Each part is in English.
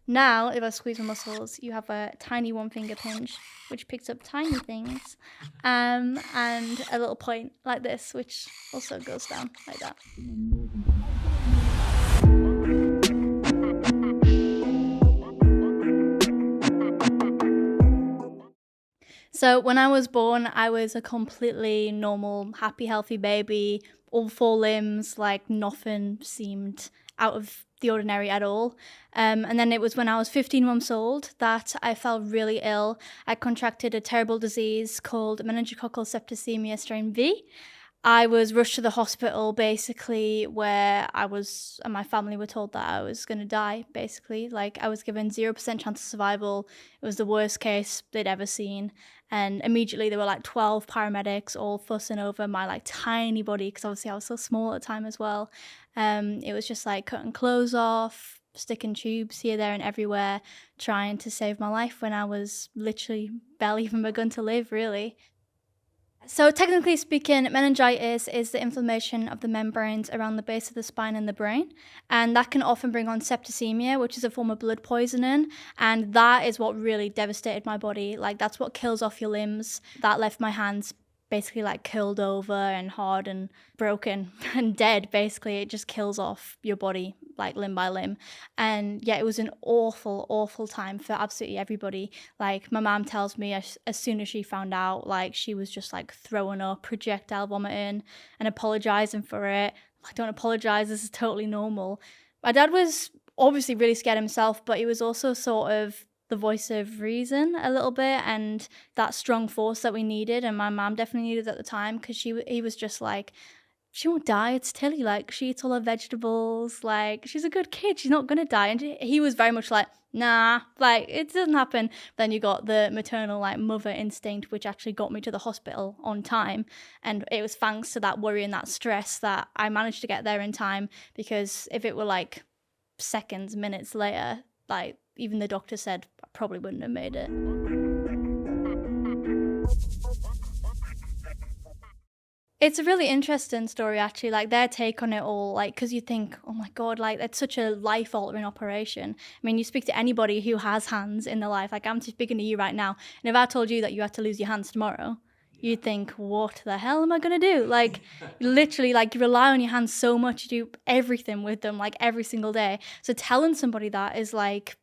Now, if I squeeze my muscles, you have a tiny one finger pinch, which picks up tiny things, and a little point like this, which also goes down like that. So when I was born, I was a completely normal, happy, healthy baby, all four limbs, like nothing seemed out of the ordinary at all. And then it was when I was 15 months old that I fell really ill. I contracted a terrible disease called meningococcal septicemia strain V. I was rushed to the hospital basically where I was, and my family were told that I was going to die basically. Like I was given 0% chance of survival. It was the worst case they'd ever seen. And immediately there were like 12 paramedics all fussing over my like tiny body because obviously I was so small at the time as well. It was just like cutting clothes off, sticking tubes here, there, and everywhere, trying to save my life when I was literally barely even begun to live, really. So technically speaking, meningitis is the inflammation of the membranes around the base of the spine and the brain, and that can often bring on septicemia, which is a form of blood poisoning, and that is what really devastated my body. Like that's what kills off your limbs. That left my hands basically like curled over and hard and broken and dead. Basically, it just kills off your body like limb by limb. And yeah, it was an awful, awful time for absolutely everybody. Like my mom tells me as soon as she found out, like she was just like throwing up, projectile vomiting and apologizing for it. I don't apologize, this is totally normal. My dad was obviously really scared himself, but he was also sort of the voice of reason a little bit and that strong force that we needed, and my mom definitely needed at the time because he was just like, she won't die, it's Tilly, like, she eats all her vegetables, like, she's a good kid, she's not gonna die, and he was very much like, "Nah, like, it doesn't happen." Then you got the maternal, like, mother instinct, which actually got me to the hospital on time, and it was thanks to that worry and that stress that I managed to get there in time, because if it were, like, seconds, minutes later, like, even the doctor said I probably wouldn't have made it. It's a really interesting story actually, like their take on it all, like, because you think, oh my God, like that's such a life altering operation. I mean, you speak to anybody who has hands in their life, like I'm speaking to you right now, and if I told you that you had to lose your hands tomorrow, you'd think, what the hell am I gonna do? Like, literally, like you rely on your hands so much, you do everything with them, like every single day. So telling somebody that is like,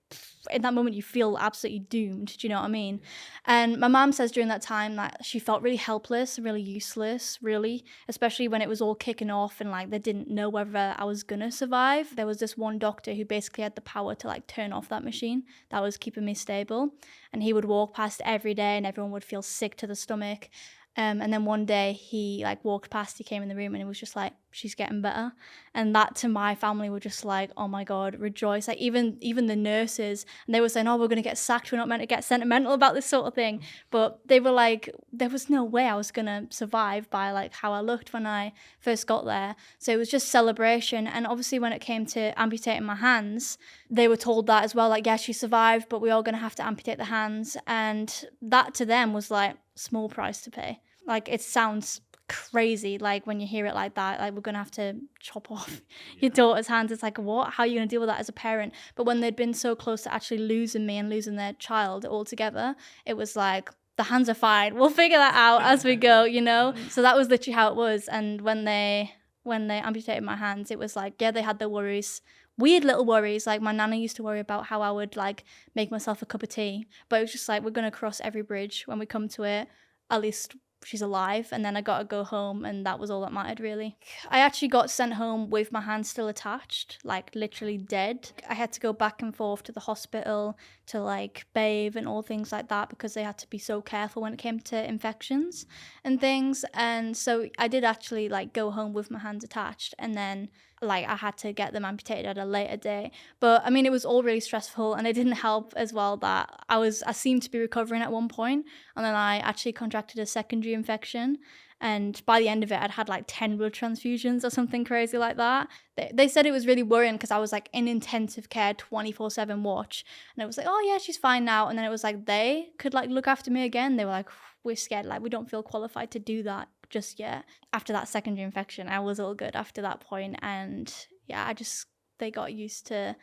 in that moment you feel absolutely doomed, do you know what I mean? And my mom says during that time that she felt really helpless, really useless, really, especially when it was all kicking off and like they didn't know whether I was gonna survive. There was this one doctor who basically had the power to like turn off that machine that was keeping me stable. And he would walk past every day and everyone would feel sick to the stomach. And then one day he like walked past, he came in the room and he was just like, she's getting better. And that to my family were just like, oh my God, rejoice. Like even the nurses, and they were saying, oh, we're gonna get sacked, we're not meant to get sentimental about this sort of thing. But they were like, there was no way I was gonna survive by like how I looked when I first got there. So it was just celebration. And obviously when it came to amputating my hands, they were told that as well, like, yeah, she survived, but we're all gonna have to amputate the hands. And that to them was like small price to pay. Like it sounds crazy, like when you hear it like that, like we're gonna have to chop off your daughter's hands. It's like, what? How are you gonna deal with that as a parent? But when they'd been so close to actually losing me and losing their child altogether, it was like, the hands are fine. We'll figure that out as we go, you know? So that was literally how it was. And when they amputated my hands, it was like, yeah, they had their worries. Weird little worries. Like my nana used to worry about how I would like make myself a cup of tea. But it was just like, we're gonna cross every bridge when we come to it. At least she's alive, and then I got to go home, and that was all that mattered really. I actually got sent home with my hand still attached, like literally dead. I had to go back and forth to the hospital to like bathe and all things like that because they had to be so careful when it came to infections and things. And so I did actually like go home with my hands attached, and then like I had to get them amputated at a later date. But I mean, it was all really stressful, and it didn't help as well that I seemed to be recovering at one point, and then I actually contracted a secondary infection. And by the end of it, I'd had like 10 blood transfusions or something crazy like that. They said it was really worrying because I was like in intensive care 24/7 watch. And it was like, oh yeah, she's fine now. And then it was like, they could like look after me again. They were like, we're scared. Like, we don't feel qualified to do that just yet. After that secondary infection, I was all good after that point. And yeah, they got used to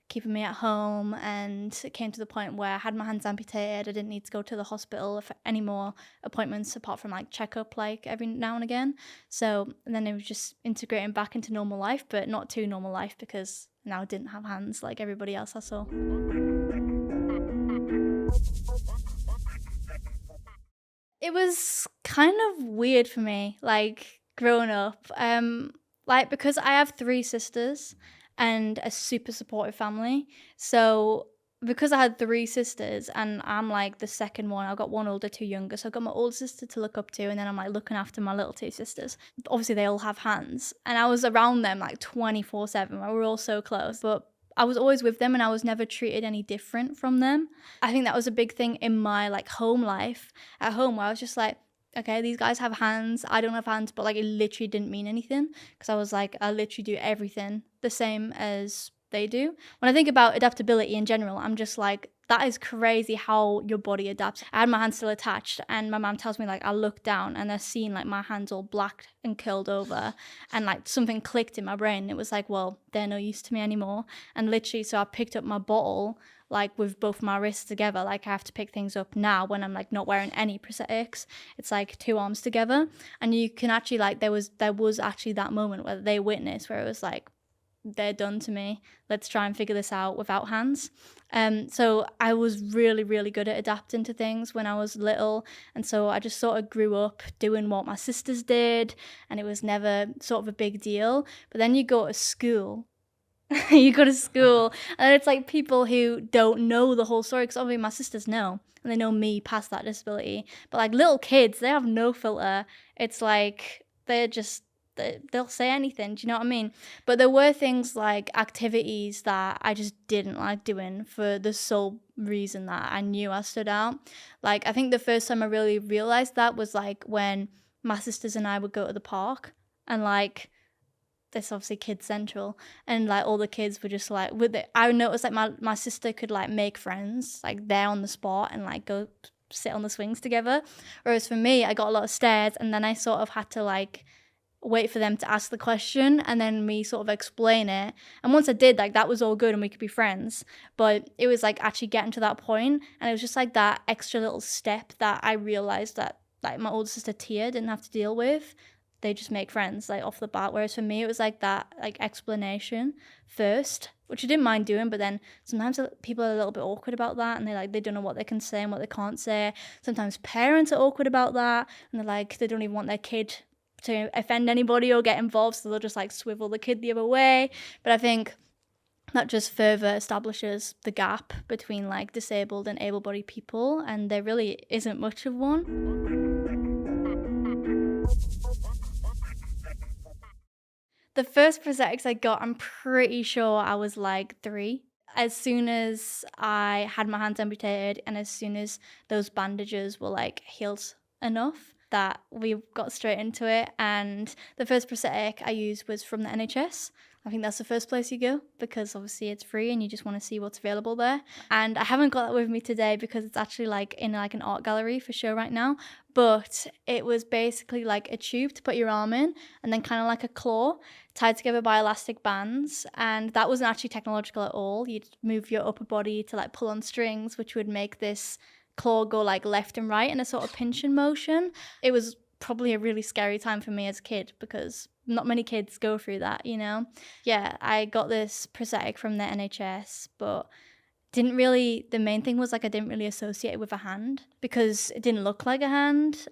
keeping me at home, and it came to the point where I had my hands amputated. I didn't need to go to the hospital for any more appointments apart from like checkup like every now and again. So and then it was just integrating back into normal life, but not too normal life because now I didn't have hands like everybody else I saw. It was kind of weird for me, like, growing up, like, because I have 3 sisters and a super supportive family, so because I had 3 sisters and I'm, like, the second one, I've got 1 older, 2 younger, so I've got my older sister to look up to, and then I'm, like, looking after my little 2 sisters. Obviously, they all have hands, and I was around them, like, 24/7, we were all so close, but I was always with them and I was never treated any different from them. I think that was a big thing in my, like, home life at home where I was just like, okay, these guys have hands, I don't have hands, but like it literally didn't mean anything because I was like, I literally do everything the same as they do. When I think about adaptability in general, I'm just like, that is crazy how your body adapts. I had my hands still attached, and my mom tells me like I look down and I seen like my hands all black and curled over, and like something clicked in my brain. It was like, well, they're no use to me anymore. And literally, so I picked up my bottle like with both my wrists together. Like I have to pick things up now when I'm like not wearing any prosthetics. It's like 2 arms together, and you can actually like there was actually that moment where they witnessed where it was like, they're done to me. Let's try and figure this out without hands. So I was really, really good at adapting to things when I was little. And so I just sort of grew up doing what my sisters did, and it was never sort of a big deal. But then you go to school. You go to school, and it's like people who don't know the whole story, because obviously my sisters know, and they know me past that disability. But like little kids, they have no filter. It's like they're just they'll say anything. Do you know what I mean? But there were things like activities that I just didn't like doing for the sole reason that I knew I stood out. Like I think the first time I really realized that was like when my sisters and I would go to the park, and like this obviously Kid Central, and like all the kids were just like with it. I noticed like my sister could like make friends like there on the spot and like go sit on the swings together, whereas for me I got a lot of stares, and then I sort of had to like wait for them to ask the question and then me sort of explain it. And once I did, like that was all good and we could be friends. But it was like actually getting to that point, and it was just like that extra little step that I realized that like my older sister Tia didn't have to deal with. They just make friends like off the bat. Whereas for me, it was like that like explanation first, which I didn't mind doing. But then sometimes people are a little bit awkward about that, and they don't know what they can say and what they can't say. Sometimes parents are awkward about that, and they're like they don't even want their kid to offend anybody or get involved, so they'll just like swivel the kid the other way. But I think that just further establishes the gap between like disabled and able-bodied people, and there really isn't much of one. The first prosthetics I got, I'm pretty sure I was like 3. As soon as I had my hands amputated and as soon as those bandages were like healed enough, that we got straight into it. And the first prosthetic I used was from the NHS. I think that's the first place you go because obviously it's free and you just want to see what's available there. And I haven't got that with me today because it's actually like in like an art gallery for show right now. But it was basically like a tube to put your arm in, and then kind of like a claw tied together by elastic bands. And that wasn't actually technological at all. You'd move your upper body to like pull on strings, which would make this claw go like left and right in a sort of pinching motion. It was probably a really scary time for me as a kid because not many kids go through that, you know? Yeah, I got this prosthetic from the NHS, but didn't really, the main thing was like I didn't really associate it with a hand because it didn't look like a hand,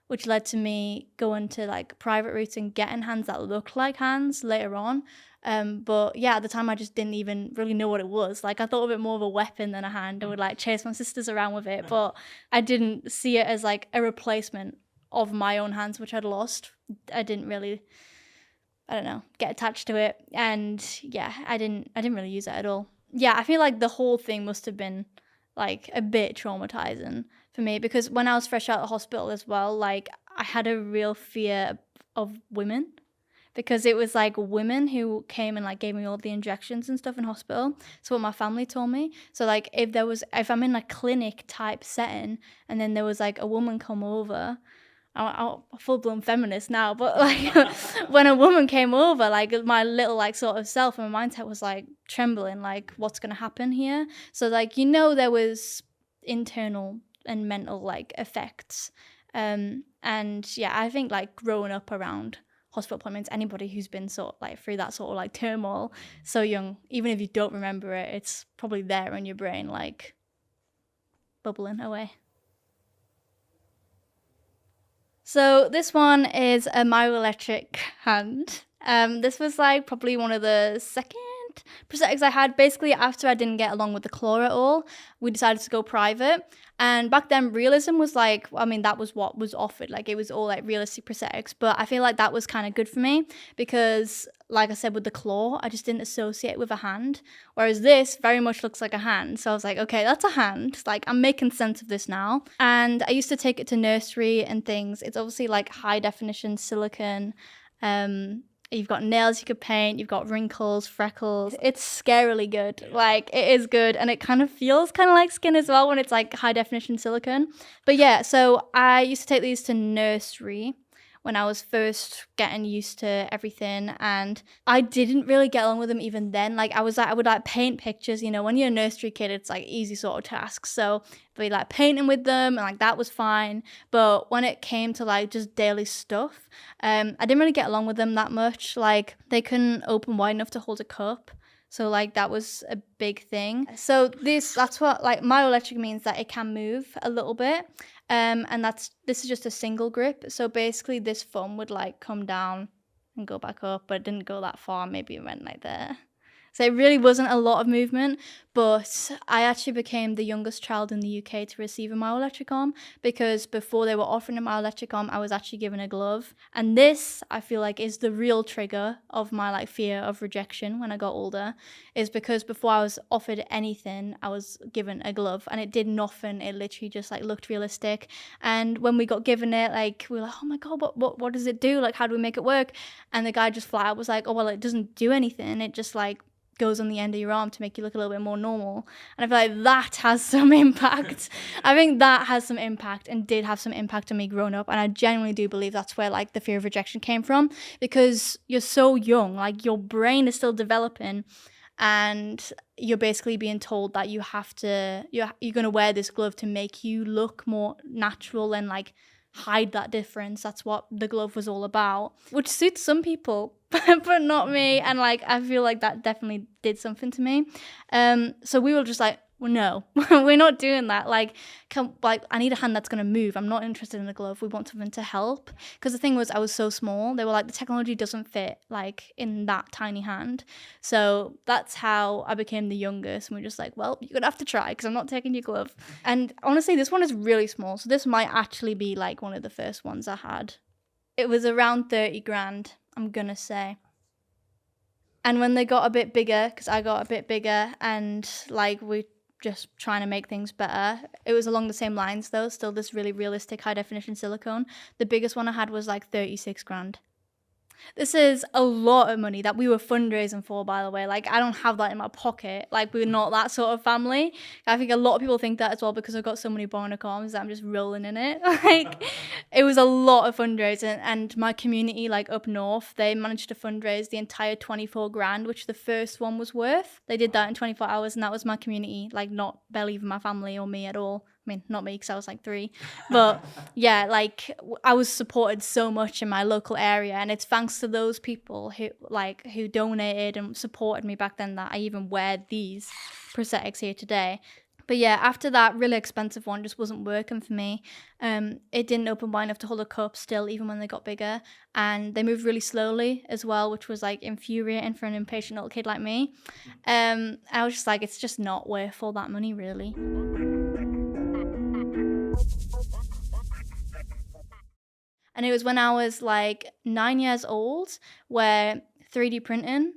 which led to me going to like private routes and getting hands that looked like hands later on. But yeah, at the time I just didn't even really know what it was. Like I thought of it more of a weapon than a hand. I would like chase my sisters around with it, but I didn't see it as like a replacement of my own hands, which I'd lost. I didn't really, I don't know, get attached to it. And yeah, I didn't really use it at all. Yeah, I feel like the whole thing must have been like a bit traumatizing for me because when I was fresh out of hospital as well, like I had a real fear of women because it was like women who came and like gave me all the injections and stuff in hospital. So what my family told me. So like if I'm in a clinic type setting and then there was like a woman come over, I'm a full-blown feminist now, but like when a woman came over, like my little like sort of self and my mindset was like trembling, like what's gonna happen here? So like, there was internal and mental like effects. And yeah, I think like growing up around hospital appointments, anybody who's been sort of like through that sort of like turmoil so young, even if you don't remember it, it's probably there in your brain, like bubbling away. So this one is a myoelectric hand. This was like probably one of the second prosthetics I had. Basically, after I didn't get along with the claw at all, we decided to go private. And back then, realism was like, I mean, that was what was offered. Like, it was all like realistic prosthetics. But I feel like that was kind of good for me because, like I said, with the claw, I just didn't associate it with a hand. Whereas this very much looks like a hand. So I was like, okay, that's a hand. Like, I'm making sense of this now. And I used to take it to nursery and things. It's obviously like high definition silicone. You've got nails you could paint, you've got wrinkles, freckles. It's scarily good. Like, it is good, and it kind of feels kind of like skin as well when it's like high definition silicone. But yeah, so I used to take these to nursery when I was first getting used to everything, and I didn't really get along with them even then. Like, I would like paint pictures, when you're a nursery kid, it's like easy sort of tasks. So I'd be like painting with them, and like that was fine. But when it came to like just daily stuff, I didn't really get along with them that much. Like, they couldn't open wide enough to hold a cup. So like that was a big thing. So that's what like myoelectric means, that it can move a little bit. And this is just a single grip. So basically this thumb would like come down and go back up, but it didn't go that far. Maybe it went like there. So it really wasn't a lot of movement, but I actually became the youngest child in the UK to receive a myoelectric arm, because before they were offering a myoelectric arm, I was actually given a glove. And this, I feel like, is the real trigger of my like fear of rejection when I got older, is because before I was offered anything, I was given a glove, and it did nothing. It literally just like looked realistic. And when we got given it, like we were like, oh my God, what does it do? Like, how do we make it work? And the guy just flat out was like, oh, well, it doesn't do anything. It just like goes on the end of your arm to make you look a little bit more normal. And I feel like that has some impact. I think that has some impact and did have some impact on me growing up. And I genuinely do believe that's where like the fear of rejection came from, because you're so young, like your brain is still developing, and you're basically being told that you're going to wear this glove to make you look more natural and like hide that difference. That's what the glove was all about, which suits some people but not me. And like I feel like that definitely did something to me. So we were just like, well, no, we're not doing that. Like, I need a hand that's going to move. I'm not interested in a glove. We want something to help. Because the thing was, I was so small. They were like, the technology doesn't fit like in that tiny hand. So that's how I became the youngest. And we're just like, well, you're going to have to try, because I'm not taking your glove. And honestly, this one is really small. So this might actually be like one of the first ones I had. It was around 30 grand, I'm going to say. And when they got a bit bigger, because I got a bit bigger and like we just trying to make things better, it was along the same lines though, still this really realistic high definition silicone. The biggest one I had was like 36 grand. This is a lot of money that we were fundraising for, by the way. Like, I don't have that in my pocket. Like, we're not that sort of family. I think a lot of people think that as well, because I've got so many bionic arms that I'm just rolling in it. Like, it was a lot of fundraising. And my community, like up north, they managed to fundraise the entire 24 grand, which the first one was worth. They did that in 24 hours, and that was my community, like not barely even my family or me at all. I mean, not me, because I was like 3. But yeah, like I was supported so much in my local area, and it's thanks to those people who donated and supported me back then that I even wear these prosthetics here today. But yeah, after that really expensive one just wasn't working for me. It didn't open wide enough to hold a cup still, even when they got bigger. And they moved really slowly as well, which was like infuriating for an impatient little kid like me. I was just like, it's just not worth all that money, really. And it was when I was like 9 years old where 3D printing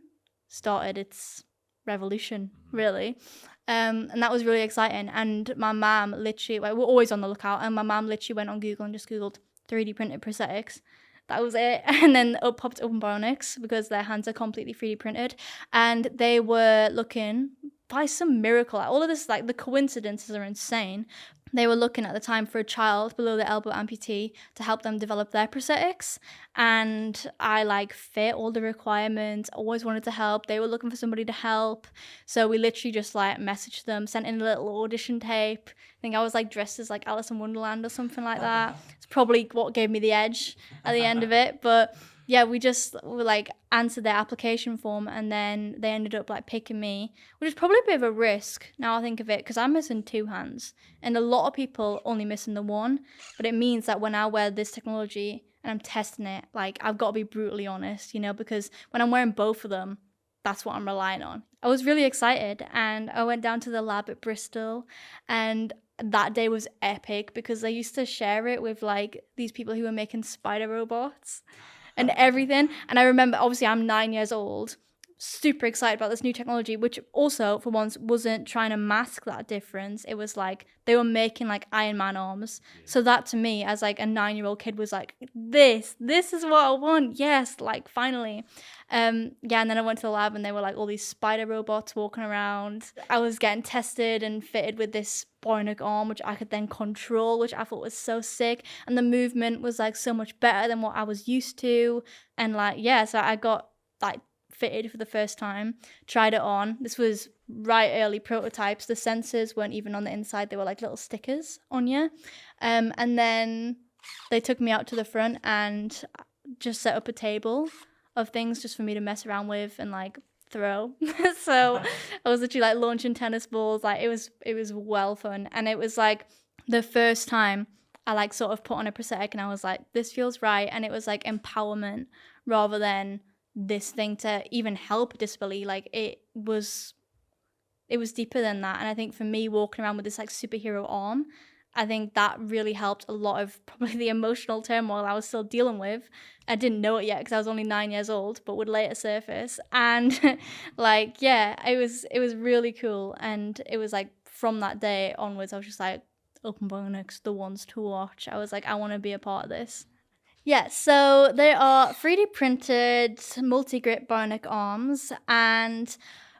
started its revolution, really. And that was really exciting. And my mom literally, we're always on the lookout, and my mom literally went on Google and just Googled 3D printed prosthetics. That was it. And then up popped up Bionics, because their hands are completely 3D printed. And they were looking, by some miracle, all of this, like the coincidences are insane. they were looking at the time for a child below the elbow amputee to help them develop their prosthetics. And I like fit all the requirements, always wanted to help. They were looking for somebody to help. So we literally just like messaged them, sent in a little audition tape. I think I was like dressed as like Alice in Wonderland or something like that. It's probably what gave me the edge at the end of it. But yeah, we just were like answered their application form, and then they ended up like picking me, which is probably a bit of a risk now I think of it, because I'm missing 2 hands and a lot of people only missing the one. But it means that when I wear this technology and I'm testing it, like I've got to be brutally honest, you know, because when I'm wearing both of them, that's what I'm relying on. I was really excited, and I went down to the lab at Bristol, and that day was epic because I used to share it with like these people who were making spider robots and everything. And I remember, obviously, I'm 9 years old, super excited about this new technology, which also, for once, wasn't trying to mask that difference. It was like they were making like Iron Man arms. So that to me, as like a 9-year-old kid, was like, this is what I want. Yes, like finally. Yeah, and then I went to the lab and there were like all these spider robots walking around. I was getting tested and fitted with this bionic arm, which I could then control, which I thought was so sick. And the movement was like so much better than what I was used to. And like, yeah, so I got like fitted for the first time, tried it on. This was right early prototypes. The sensors weren't even on the inside. They were like little stickers on you. And then they took me out to the front and just set up a table of things just for me to mess around with and like throw. So I was literally like launching tennis balls. Like it was well fun. And it was like the first time I like sort of put on a prosthetic and I was like, this feels right. And it was like empowerment rather than this thing to even help disability. Like it was deeper than that. And I think for me, walking around with this like superhero arm, I think that really helped a lot of probably the emotional turmoil I was still dealing with. I didn't know it yet because I was only 9 years old, but would later surface. And like, yeah, it was really cool. And it was like from that day onwards, I was just like, Open Bionics, the ones to watch. I was like, I want to be a part of this. Yeah, so they are 3D printed multi-grip bionic arms, and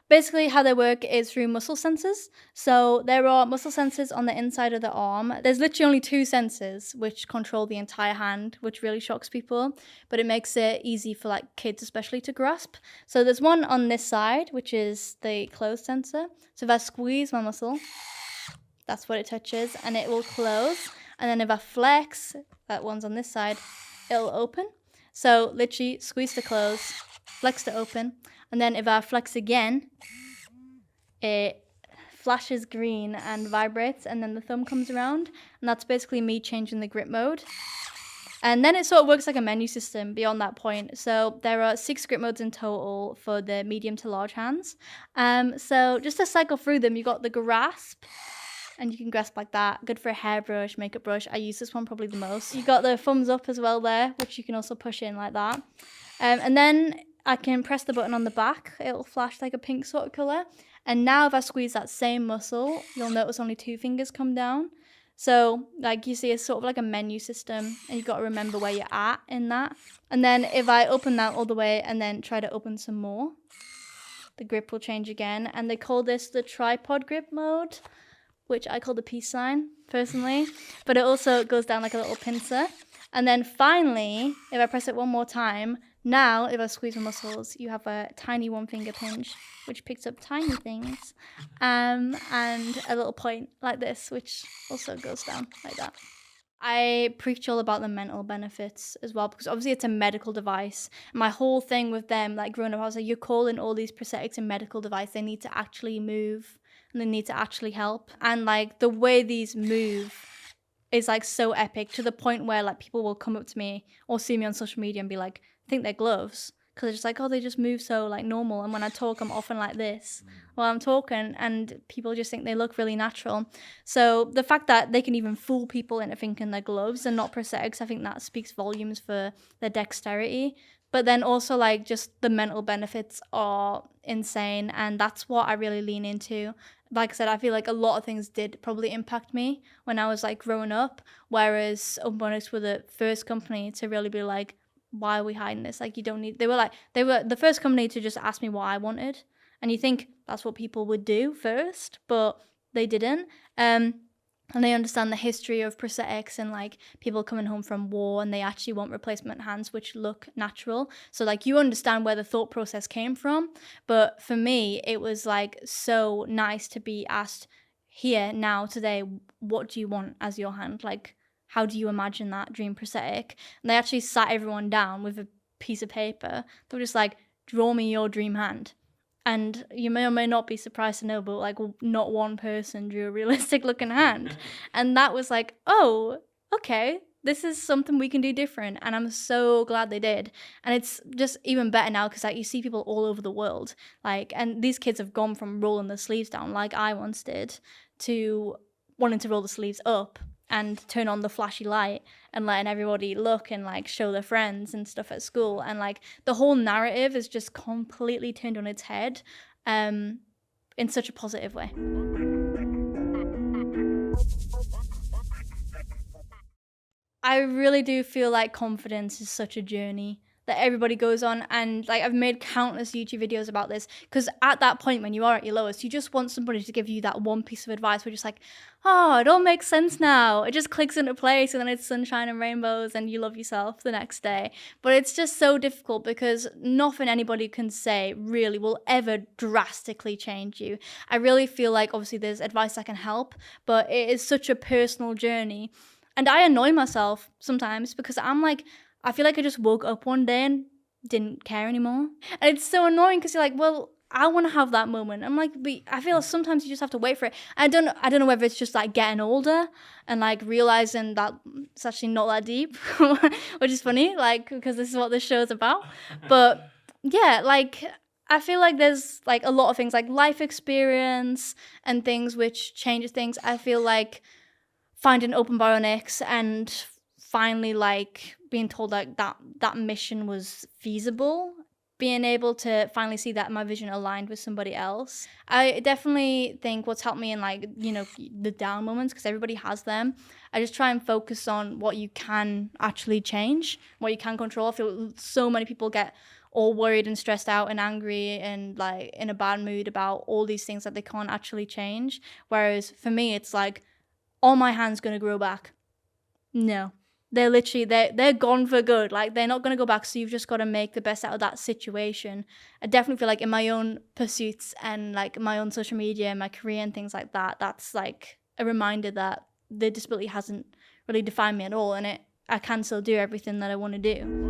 basically how they work is through muscle sensors. So there are muscle sensors on the inside of the arm. There's literally only 2 sensors which control the entire hand, which really shocks people, but it makes it easy for like kids especially to grasp. So there's one on this side, which is the close sensor. So if I squeeze my muscle, that's what it touches, and it will close. And then if I flex, that one's on this side, it'll open. So literally squeeze to close, flex to open, and then if I flex again, it flashes green and vibrates, and then the thumb comes around, and that's basically me changing the grip mode. And then it sort of works like a menu system beyond that point. So there are 6 grip modes in total for the medium to large hands. So just to cycle through them, you got the grasp, and you can grasp like that. Good for a hairbrush, makeup brush. I use this one probably the most. You got the thumbs up as well there, which you can also push in like that. And then I can press the button on the back. It'll flash like a pink sort of colour. And now if I squeeze that same muscle, you'll notice only 2 fingers come down. So like you see, it's sort of like a menu system, and you've got to remember where you're at in that. And then if I open that all the way and then try to open some more, the grip will change again. And they call this the tripod grip mode, which I call the peace sign personally, but it also goes down like a little pincer. And then finally, if I press it one more time, now if I squeeze my muscles, you have a tiny 1-finger pinch, which picks up tiny things, and a little point like this, which also goes down like that. I preach all about the mental benefits as well, because obviously it's a medical device. My whole thing with them, like growing up, I was like, you're calling all these prosthetics a medical device. They need to actually move and they need to actually help. And like the way these move is like so epic, to the point where like people will come up to me or see me on social media and be like, I think they're gloves. Because they're just like, oh, they just move so like normal. And when I talk, I'm often like this while I'm talking, and people just think they look really natural. So the fact that they can even fool people into thinking they're gloves and not prosthetics, I think that speaks volumes for their dexterity. But then also like just the mental benefits are insane, and that's what I really lean into. Like I said, I feel like a lot of things did probably impact me when I was like growing up, whereas Bionics were the first company to really be like, why are we hiding this? Like, you don't need, they were the first company to just ask me what I wanted. And you think that's what people would do first, but they didn't. and they understand the history of prosthetics and like people coming home from war and they actually want replacement hands which look natural. So like you understand where the thought process came from. But for me, it was like so nice to be asked here now today, what do you want as your hand? Like, how do you imagine that dream prosthetic? And they actually sat everyone down with a piece of paper. They were just like, draw me your dream hand. And you may or may not be surprised to know, but like not one person drew a realistic looking hand. And that was like, oh, okay, this is something we can do different. And I'm so glad they did. And it's just even better now because like you see people all over the world. Like, and these kids have gone from rolling the sleeves down like I once did to wanting to roll the sleeves up and turn on the flashy light and letting everybody look and like show their friends and stuff at school. And like the whole narrative is just completely turned on its head in such a positive way. I really do feel like confidence is such a journey that everybody goes on, and like I've made countless YouTube videos about this because at that point when you are at your lowest, you just want somebody to give you that one piece of advice where you're just like, oh, it all makes sense now. It just clicks into place and then it's sunshine and rainbows and you love yourself the next day. But it's just so difficult because nothing anybody can say really will ever drastically change you. I really feel like obviously there's advice that can help, but it is such a personal journey. And I annoy myself sometimes because I'm like, I feel like I just woke up one day and didn't care anymore. And it's so annoying because you're like, well, I want to have that moment. I'm like, but I feel sometimes you just have to wait for it. I don't know whether it's just like getting older and like realizing that it's actually not that deep, which is funny, like, because this is what this show is about. But yeah, like, I feel like there's like a lot of things like life experience and things which changes things. I feel like finding open bionics and finally like being told like that mission was feasible, being able to finally see that my vision aligned with somebody else. I definitely think what's helped me in like, you know, the down moments, because everybody has them, I just try and focus on what you can actually change, what you can control. I feel so many people get all worried and stressed out and angry and like in a bad mood about all these things that they can't actually change, whereas for me it's like, are my hands going to grow back? No. They're literally, they're gone for good. Like, they're not going to go back, so you've just got to make the best out of that situation. I definitely feel like in my own pursuits and, like, my own social media and my career and things like that, that's, like, a reminder that the disability hasn't really defined me at all, and I can still do everything that I want to do.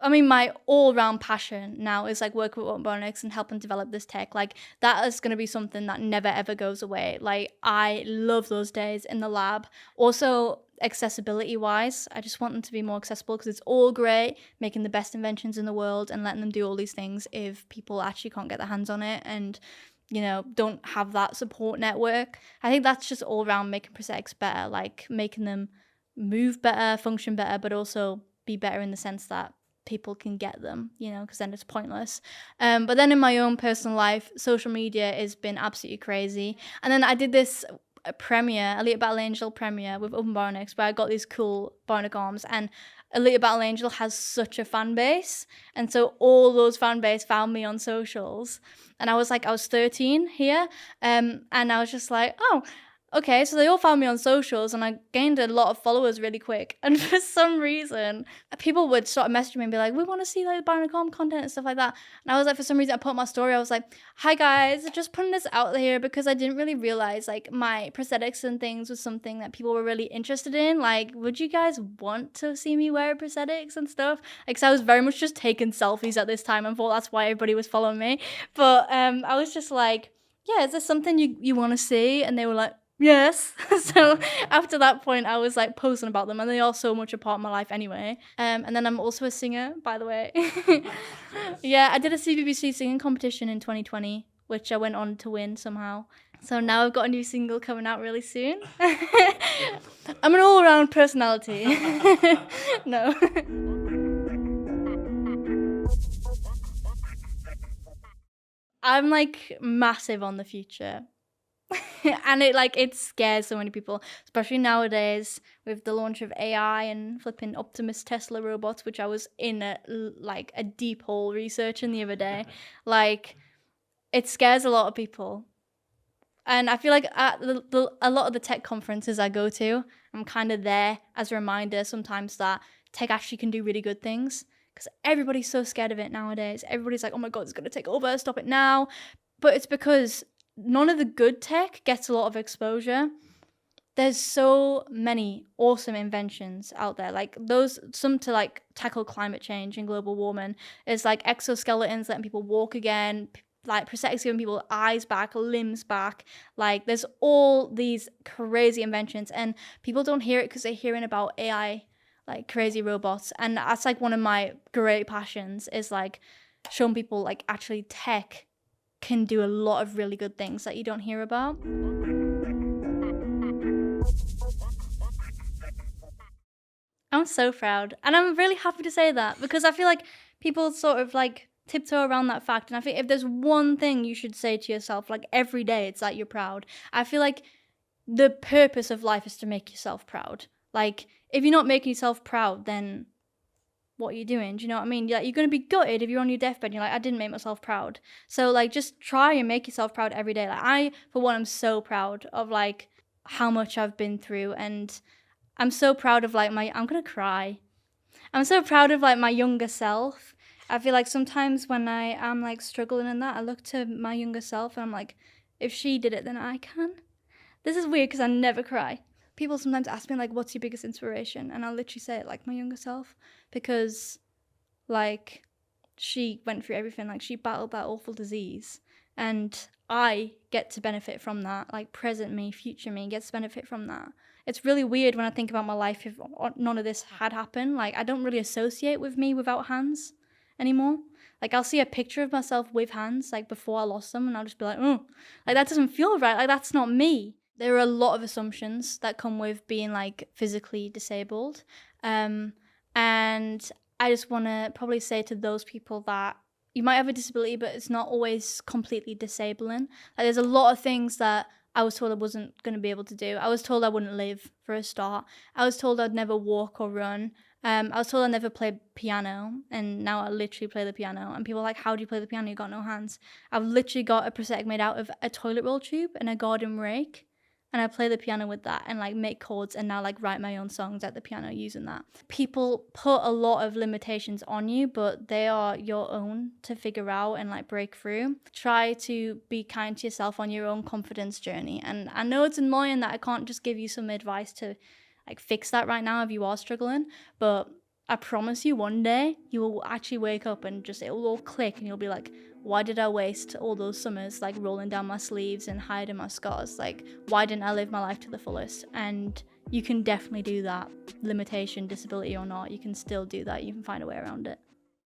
I mean, my all-round passion now is like working with Bionics and helping develop this tech. Like, that is going to be something that never ever goes away. Like, I love those days in the lab. Also, accessibility wise, I just want them to be more accessible because it's all great making the best inventions in the world and letting them do all these things if people actually can't get their hands on it and, you know, don't have that support network. I think that's just all around making prosthetics better, like making them move better, function better, but also be better in the sense that people can get them, you know, because then it's pointless. But then in my own personal life, social media has been absolutely crazy. And then I did this premiere, Elite Battle Angel premiere with Open Bionics, where I got these cool bionic arms, and Elite Battle Angel has such a fan base, and so all those fan base found me on socials, and I was 13 here, and I was just like, oh, okay, so they all found me on socials and I gained a lot of followers really quick. And for some reason, people would sort of message me and be like, we want to see like bionic arm content and stuff like that. And I was like, for some reason, I put up my story. I was like, hi guys, just putting this out here because I didn't really realize like my prosthetics and things was something that people were really interested in. Like, would you guys want to see me wear prosthetics and stuff? Like, so I was very much just taking selfies at this time and thought that's why everybody was following me. But I was just like, yeah, is this something you want to see? And they were like, yes. So after that point, I was like posting about them, and they are so much a part of my life anyway. And then I'm also a singer, by the way. Yeah, I did a CBBC singing competition in 2020, which I went on to win somehow. So now I've got a new single coming out really soon. I'm an all-around personality. No. I'm like massive on the future. And it scares so many people, especially nowadays with the launch of AI and flipping Optimus Tesla robots, which I was in a deep hole researching the other day. Like, It scares a lot of people. And I feel like at a lot of the tech conferences I go to, I'm kind of there as a reminder sometimes that tech actually can do really good things. Because everybody's so scared of it nowadays. Everybody's like, oh my God, it's going to take over, stop it now. But it's because none of the good tech gets a lot of exposure. There's so many awesome inventions out there, like those, some to like tackle climate change and global warming. Is like exoskeletons letting people walk again, like prosthetics giving people eyes back, limbs back. Like there's all these crazy inventions, and people don't hear it because they're hearing about AI, like crazy robots. And that's like one of my great passions, is like showing people like actually tech can do a lot of really good things that you don't hear about. I'm so proud. And I'm really happy to say that, because I feel like people sort of like tiptoe around that fact. And I think if there's one thing you should say to yourself, like every day, it's that you're proud. I feel like the purpose of life is to make yourself proud. Like, if you're not making yourself proud, then what are you doing? Do you know what I mean? You're going to be gutted if you're on your deathbed and you're like, I didn't make myself proud. So, like, just try and make yourself proud every day. Like, I, for one, am so proud of, like, how much I've been through. And I'm so proud of, like, I'm going to cry. I'm so proud of, like, my younger self. I feel like sometimes when I am, like, struggling in that, I look to my younger self and I'm like, if she did it, then I can. This is weird because I never cry. People sometimes ask me, like, what's your biggest inspiration? And I'll literally say it, like, my younger self. Because, like, she went through everything. Like, she battled that awful disease. And I get to benefit from that. Like, present me, future me gets to benefit from that. It's really weird when I think about my life if none of this had happened. Like, I don't really associate with me without hands anymore. Like, I'll see a picture of myself with hands, like, before I lost them, and I'll just be like, oh, like, that doesn't feel right. Like, that's not me. There are a lot of assumptions that come with being, like, physically disabled. And I just want to probably say to those people that you might have a disability, but it's not always completely disabling. Like, there's a lot of things that I was told I wasn't going to be able to do. I was told I wouldn't live, for a start. I was told I'd never walk or run. I was told I'd never play piano, and now I literally play the piano. And people are like, how do you play the piano? You got no hands. I've literally got a prosthetic made out of a toilet roll tube and a garden rake. And I play the piano with that and like make chords and now like write my own songs at the piano using that. People put a lot of limitations on you, but they are your own to figure out and like break through. Try to be kind to yourself on your own confidence journey. And I know it's annoying that I can't just give you some advice to like fix that right now if you are struggling, but I promise you one day you will actually wake up and just it will all click and you'll be like, why did I waste all those summers like rolling down my sleeves and hiding my scars? Like, why didn't I live my life to the fullest? And you can definitely do that. Limitation, disability or not, you can still do that. You can find a way around it.